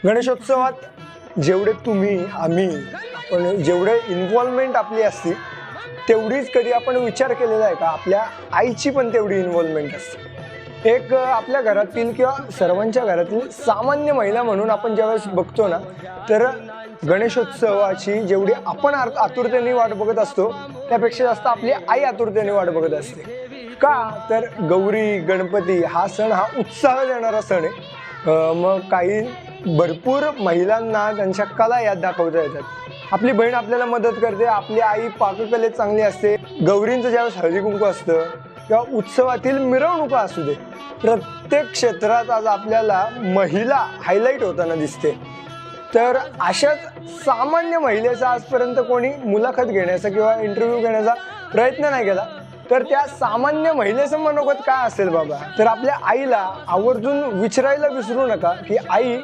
गणेशोत्सवात जेवढे तुम्ही आम्ही आपण जेवढे इन्व्हॉल्वमेंट आपली असते तेवढीच कधी आपण विचार केलेला आहे का आपल्या आईची पण तेवढी इन्व्हॉल्वमेंट असते। एक आपल्या घरातील किंवा सर्वांच्या घरातील सामान्य महिला म्हणून आपण ज्यावेळेस बघतो ना, तर गणेशोत्सवाची जेवढी आपण आतुरतेने वाट बघत असतो त्यापेक्षा जास्त आपली आई आतुरतेने वाट बघत असते। का तर गौरी गणपती हा सण हा उत्साह देणारा सण आहे। मग काही भरपूर महिलांना त्यांच्या कला यात दाखवता येतात। आपली बहीण आपल्याला मदत करते, आपली आई पाककलेत चांगली असते। गौरींचं ज्यावेळेस हळदी कुंकू असतं किंवा उत्सवातील मिरवणुका असू दे, प्रत्येक क्षेत्रात आज आपल्याला महिला हायलाईट होताना दिसते। तर अशाच सामान्य महिलेचा आजपर्यंत कोणी मुलाखत घेण्याचा किंवा इंटरव्ह्यू घेण्याचा प्रयत्न नाही केला, तर त्या सामान्य महिलेचं मनोगत काय असेल बाबा, तर आपल्या आईला आवर्जून विचारायला विसरू नका की आई